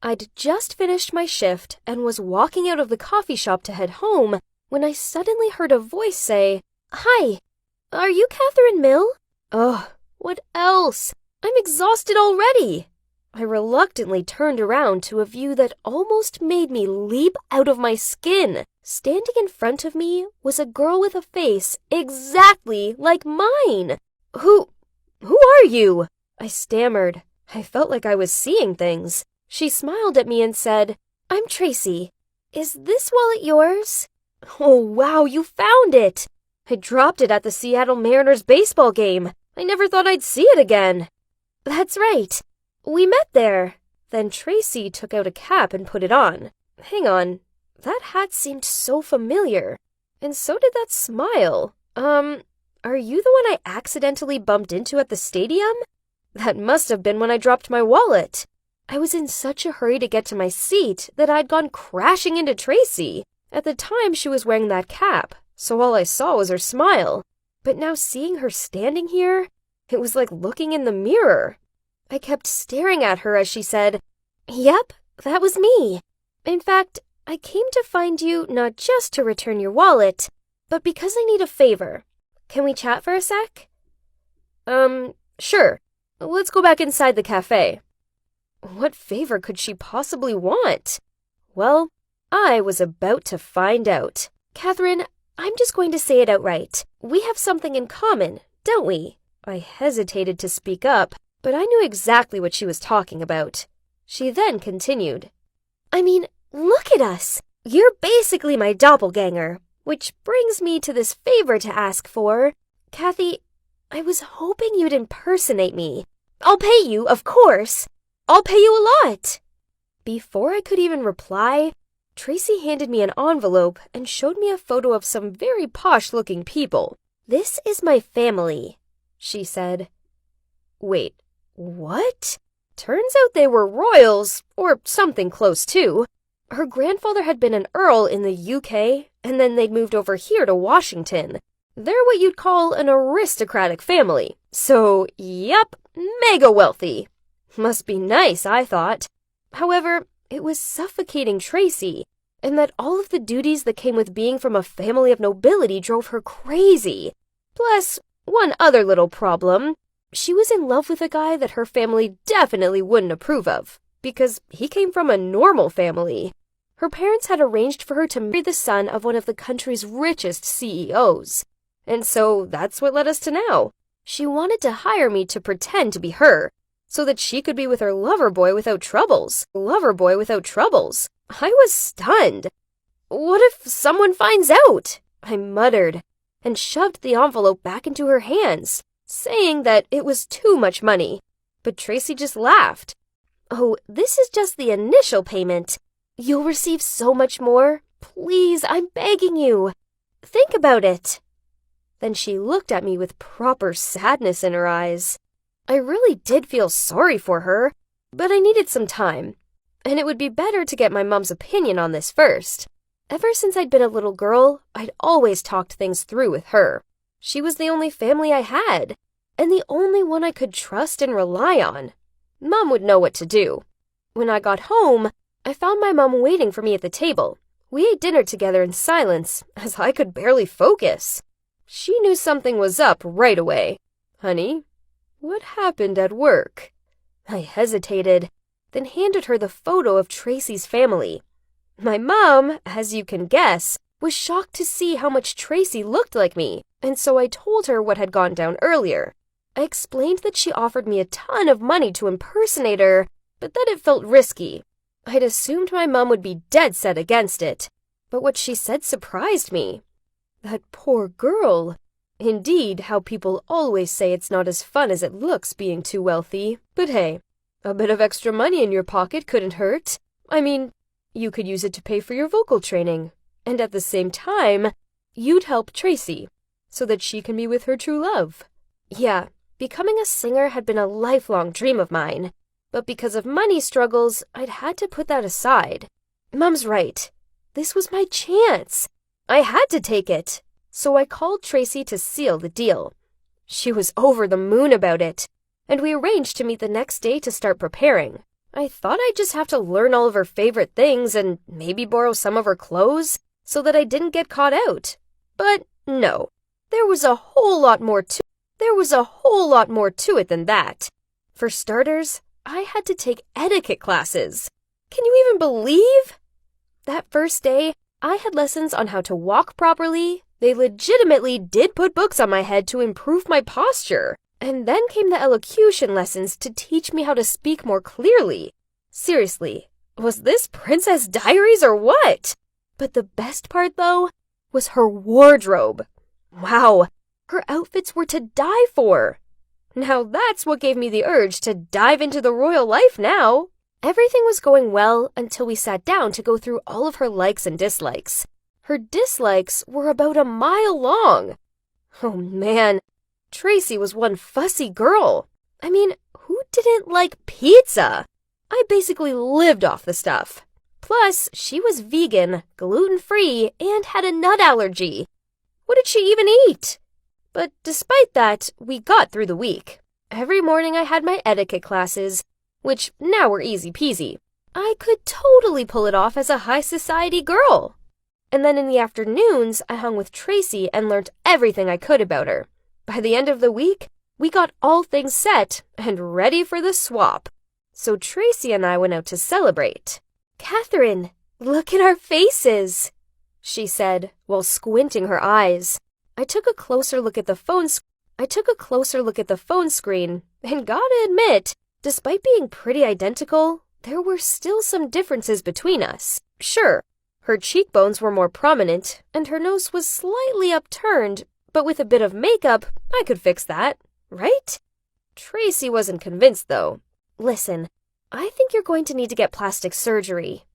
I'd just finished my shift and was walking out of the coffee shop to head home when I suddenly heard a voice say, "Hi, are you Catherine Mill?" Ugh, what else? I'm exhausted already. I reluctantly turned around to a view that almost made me leap out of my skin. Standing in front of me was a girl with a face exactly like mine. Who are you?" I stammered. I felt like I was seeing things. She smiled at me and said, "I'm Tracy. Is this wallet yours?" "Oh, wow, you found it!" "I dropped it at the Seattle Mariners baseball game. I never thought I'd see it again." "That's right. We met there." Then Tracy took out a cap and put it on. Hang on, that hat seemed so familiar. And so did that smile. Are you the one I accidentally bumped into at the stadium? That must have been when I dropped my wallet. I was in such a hurry to get to my seat that I'd gone crashing into Tracy. At the time, she was wearing that cap, so all I saw was her smile. But now seeing her standing here, it was like looking in the mirror. I kept staring at her as she said, "Yep, that was me. In fact, I came to find you not just to return your wallet, but because I need a favor. Can we chat for a sec?" Sure. Let's go back inside the cafe." What favor could she possibly want? Well, I was about to find out. "Catherine, I'm just going to say it outright. We have something in common, don't we?" I hesitated to speak up, but I knew exactly what she was talking about. She then continued, "I mean, look at us. You're basically my doppelganger, which brings me to this favor to ask for. Kathy, I was hoping you'd impersonate me. I'll pay you, of course. I'll pay you a lot." Before I could even reply, Tracy handed me an envelope and showed me a photo of some very posh-looking people. "This is my family," she said. Wait, what? Turns out they were royals, or something close to. Her grandfather had been an earl in the UK, and then they'd moved over here to Washington. They're what you'd call an aristocratic family. So, yep, mega wealthy. Must be nice, I thought. However, it was suffocating Tracy, and that all of the duties that came with being from a family of nobility drove her crazy. Plus, one other little problem. She was in love with a guy that her family definitely wouldn't approve of, because he came from a normal family. Her parents had arranged for her to marry the son of one of the country's richest CEOs. And so that's what led us to now. She wanted to hire me to pretend to be her, so that she could be with her lover boy without troubles. I was stunned. "What if someone finds out?" I muttered, and shoved the envelope back into her hands, saying that it was too much money. But Tracy just laughed. "Oh, this is just the initial payment. You'll receive so much more. Please, I'm begging you. Think about it." Then she looked at me with proper sadness in her eyes. I really did feel sorry for her, but I needed some time, and it would be better to get my mom's opinion on this first. Ever since I'd been a little girl, I'd always talked things through with her. She was the only family I had, and the only one I could trust and rely on. Mom would know what to do. When I got home, I found my mom waiting for me at the table. We ate dinner together in silence, as I could barely focus. She knew something was up right away. "Honey, what happened at work?" I hesitated, then handed her the photo of Tracy's family. My mom, as you can guess, was shocked to see how much Tracy looked like me, and so I told her what had gone down earlier. I explained that she offered me a ton of money to impersonate her, but that it felt risky. I'd assumed my mom would be dead set against it, but what she said surprised me. That poor girl. Indeed, how people always say it's not as fun as it looks being too wealthy. But hey, a bit of extra money in your pocket couldn't hurt. I mean, you could use it to pay for your vocal training. And at the same time, you'd help Tracy, so that she can be with her true love. Yeah, becoming a singer had been a lifelong dream of mine, but because of money struggles, I'd had to put that aside. Mom's right. This was my chance. I had to take it. So I called Tracy to seal the deal. She was over the moon about it, and we arranged to meet the next day to start preparing. I thought I'd just have to learn all of her favorite things and maybe borrow some of her clothes so that I didn't get caught out. But no, there was a whole lot more to it than that. For starters, I had to take etiquette classes. Can you even believe? That first day, I had lessons on how to walk properly. They legitimately did put books on my head to improve my posture. And then came the elocution lessons to teach me how to speak more clearly. Seriously, was this Princess Diaries or what? But the best part, though, was her wardrobe. Wow, her outfits were to die for. Now that's what gave me the urge to dive into the royal life now. Everything was going well until we sat down to go through all of her likes and dislikes. Her dislikes were about a mile long. Oh man, Tracy was one fussy girl. I mean, who didn't like pizza? I basically lived off the stuff. Plus, she was vegan, gluten-free, and had a nut allergy. What did she even eat? But despite that, we got through the week. Every morning I had my etiquette classes, which now were easy peasy. I could totally pull it off as a high society girl. And then in the afternoons, I hung with Tracy and learned everything I could about her. By the end of the week, we got all things set and ready for the swap. So Tracy and I went out to celebrate. "Catherine, look at our faces," she said while squinting her eyes. I took a closer look at the phone screen, and gotta admit, despite being pretty identical, there were still some differences between us. Sure, her cheekbones were more prominent, and her nose was slightly upturned, but with a bit of makeup, I could fix that, right? Tracy wasn't convinced, though. "Listen, I think you're going to need to get plastic surgery."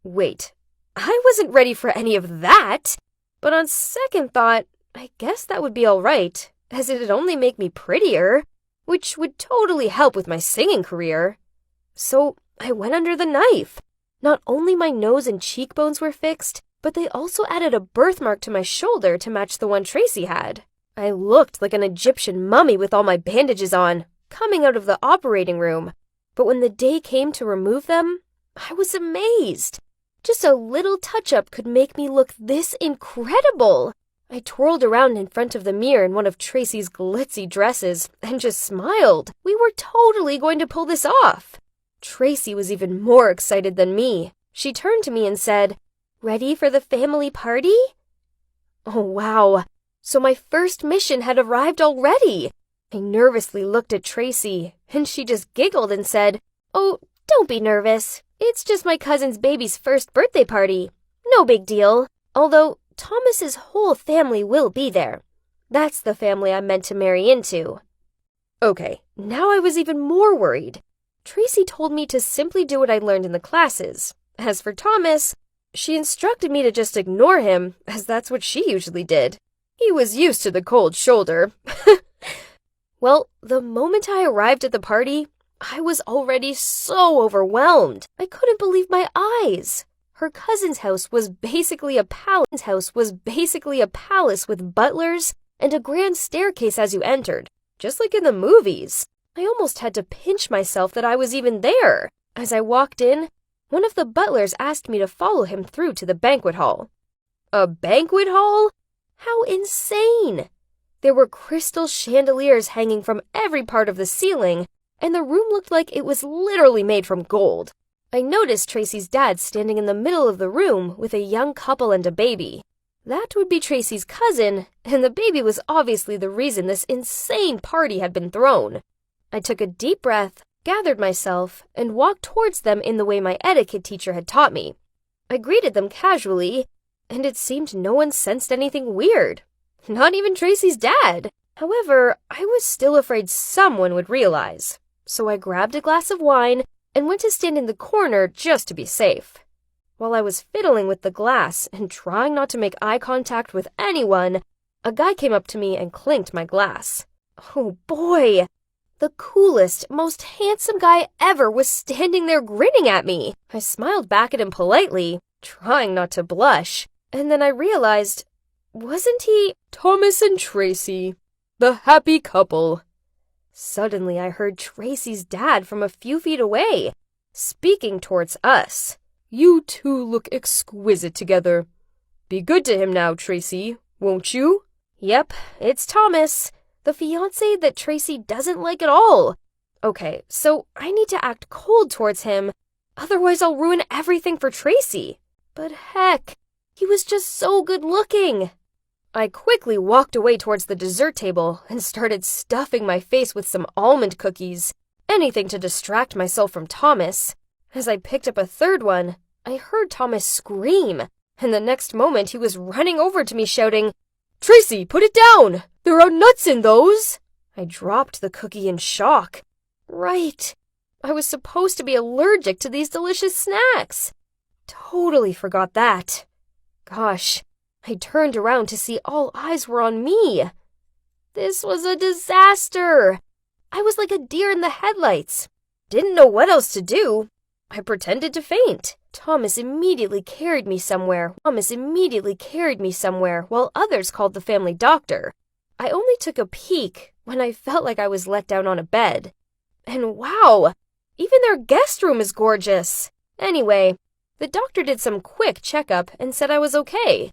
Wait, I wasn't ready for any of that. But on second thought, I guess that would be all right, as it'd only make me prettier, which would totally help with my singing career. So I went under the knife. Not only my nose and cheekbones were fixed, but they also added a birthmark to my shoulder to match the one Tracy had. I looked like an Egyptian mummy with all my bandages on, coming out of the operating room. But when the day came to remove them, I was amazed. Just a little touch-up could make me look this incredible. I twirled around in front of the mirror in one of Tracy's glitzy dresses and just smiled. We were totally going to pull this off. Tracy was even more excited than me. She turned to me and said, "Ready for the family party?" Oh, wow. So my first mission had arrived already. I nervously looked at Tracy, and she just giggled and said, "Oh, don't be nervous. It's just my cousin's baby's first birthday party. No big deal. Although Thomas's whole family will be there. That's the family I'm meant to marry into." Okay, now I was even more worried. Tracy told me to simply do what I learned in the classes. As for Thomas, she instructed me to just ignore him, as that's what she usually did. He was used to the cold shoulder. Well, the moment I arrived at the party, I was already so overwhelmed. I couldn't believe my eyes. Her cousin's house was basically a palace with butlers and a grand staircase as you entered, just like in the movies. I almost had to pinch myself that I was even there. As I walked in, one of the butlers asked me to follow him through to the banquet hall. A banquet hall? How insane! There were crystal chandeliers hanging from every part of the ceiling, and the room looked like it was literally made from gold. I noticed Tracy's dad standing in the middle of the room with a young couple and a baby. That would be Tracy's cousin, and the baby was obviously the reason this insane party had been thrown. I took a deep breath, gathered myself, and walked towards them in the way my etiquette teacher had taught me. I greeted them casually, and it seemed no one sensed anything weird. Not even Tracy's dad. However, I was still afraid someone would realize. So I grabbed a glass of wine and went to stand in the corner just to be safe. While I was fiddling with the glass and trying not to make eye contact with anyone, a guy came up to me and clinked my glass. Oh boy! The coolest, most handsome guy ever was standing there grinning at me. I smiled back at him politely, trying not to blush, and then I realized, wasn't he Thomas and Tracy, the happy couple? Suddenly I heard Tracy's dad from a few feet away. speaking towards us. "You two look exquisite together. Be good to him now, Tracy, won't you?" Yep, it's Thomas, the fiancé that Tracy doesn't like at all. Okay, so I need to act cold towards him, otherwise I'll ruin everything for Tracy. But heck, he was just so good looking. I quickly walked away towards the dessert table and started stuffing my face with some almond cookies, anything to distract myself from Thomas. As I picked up a third one, I heard Thomas scream, and the next moment he was running over to me shouting, "Tracy, put it down! There are nuts in those!" I dropped the cookie in shock. Right, I was supposed to be allergic to these delicious snacks. Totally forgot that. Gosh, I turned around to see all eyes were on me. This was a disaster. I was like a deer in the headlights. Didn't know what else to do. I pretended to faint. Thomas immediately carried me somewhere while others called the family doctor. I only took a peek when I felt like I was let down on a bed. And wow, even their guest room is gorgeous. Anyway, the doctor did some quick checkup and said I was okay.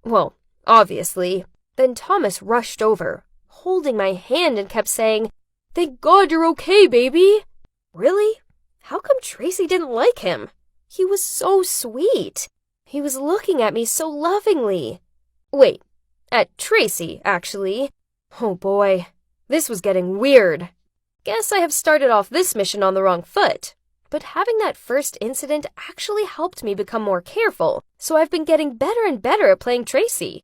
Well, obviously. Then Thomas rushed over, holding my hand and kept saying, "Thank God you're okay, baby." Really? How come Tracy didn't like him? He was so sweet. He was looking at me so lovingly. Wait, at Tracy, actually. Oh boy, this was getting weird. Guess I have started off this mission on the wrong foot. But having that first incident actually helped me become more careful, so I've been getting better and better at playing Tracy.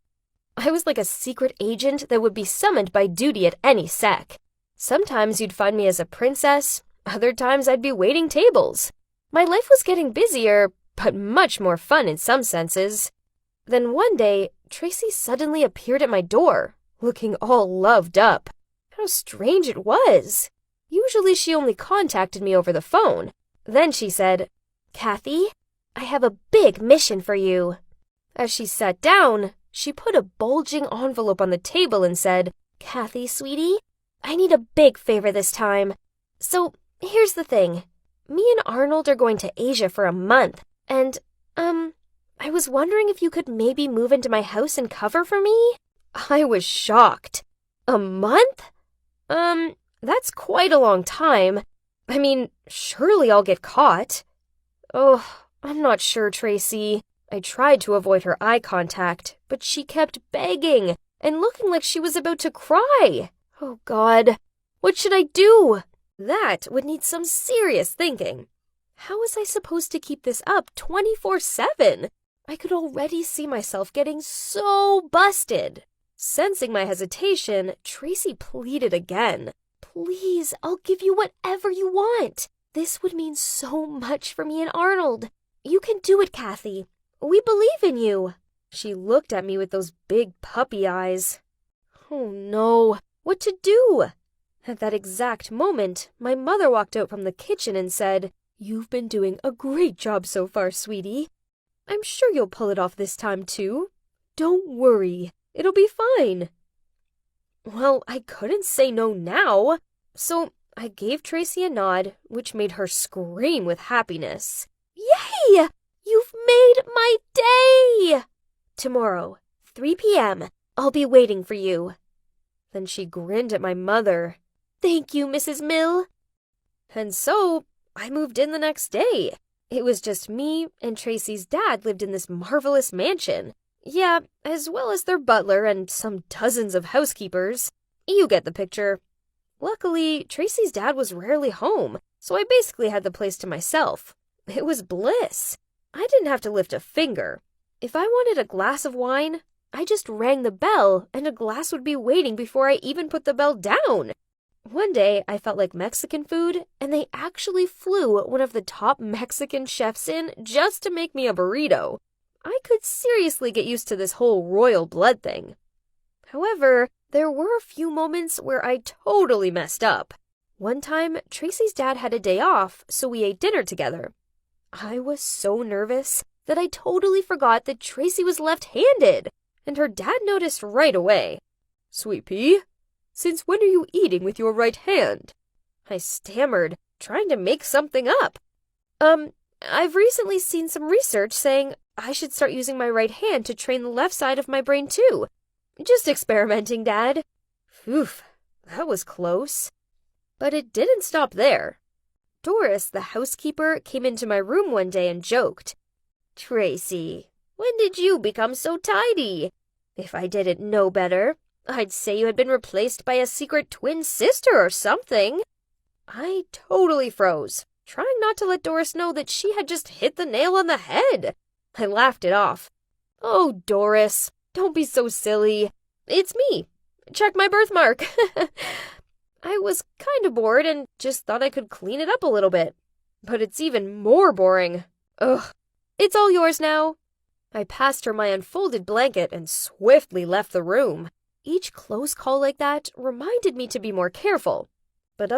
I was like a secret agent that would be summoned by duty at any sec. Sometimes you'd find me as a princess, other times I'd be waiting tables. My life was getting busier, but much more fun in some senses. Then one day, Tracy suddenly appeared at my door, looking all loved up. How strange it was. Usually she only contacted me over the phone. Then she said, "Kathy, I have a big mission for you." As she sat down, she put a bulging envelope on the table and said, "Kathy, sweetie, I need a big favor this time. So, here's the thing. Me and Arnold are going to Asia for a month, and, I was wondering if you could maybe move into my house and cover for me?" I was shocked. A month? That's quite a long time. I mean, surely I'll get caught. Oh, I'm not sure, Tracy. I tried to avoid her eye contact, but she kept begging and looking like she was about to cry. Oh, God. What should I do? That would need some serious thinking. How was I supposed to keep this up 24/7? I could already see myself getting so busted. Sensing my hesitation, Tracy pleaded again. "Please, I'll give you whatever you want. This would mean so much for me and Arnold. You can do it, Kathy. We believe in you." She looked at me with those big puppy eyes. Oh no, what to do? At that exact moment, my mother walked out from the kitchen and said, "You've been doing a great job so far, sweetie. I'm sure you'll pull it off this time too. Don't worry, it'll be fine." Well, I couldn't say no now, so I gave Tracy a nod, which made her scream with happiness. "Yay! You've made my day! Tomorrow, 3 p.m., I'll be waiting for you." Then she grinned at my mother. "Thank you, Mrs. Mill." And so, I moved in the next day. It was just me and Tracy's dad lived in this marvelous mansion. Yeah, as well as their butler and some dozens of housekeepers. You get the picture. Luckily, Tracy's dad was rarely home, so I basically had the place to myself. It was bliss. I didn't have to lift a finger. If I wanted a glass of wine, I just rang the bell and a glass would be waiting before I even put the bell down. One day, I felt like Mexican food, and they actually flew one of the top Mexican chefs in just to make me a burrito. I could seriously get used to this whole royal blood thing. However, there were a few moments where I totally messed up. One time, Tracy's dad had a day off, so we ate dinner together. I was so nervous that I totally forgot that Tracy was left-handed, and her dad noticed right away. "Sweet pea, since when are you eating with your right hand?" I stammered, trying to make something up. I've recently seen some research saying I should start using my right hand to train the left side of my brain too. Just experimenting, Dad. Phew, that was close. But it didn't stop there. Doris, the housekeeper, came into my room one day and joked, "Tracy, when did you become so tidy? If I didn't know better, I'd say you had been replaced by a secret twin sister or something." I totally froze, trying not to let Doris know that she had just hit the nail on the head. I laughed it off. "Oh, Doris, don't be so silly. It's me. Check my birthmark." I was kind of bored and just thought I could clean it up a little bit. But it's even more boring. Ugh. "It's all yours now." I passed her my unfolded blanket and swiftly left the room. Each close call like that reminded me to be more careful.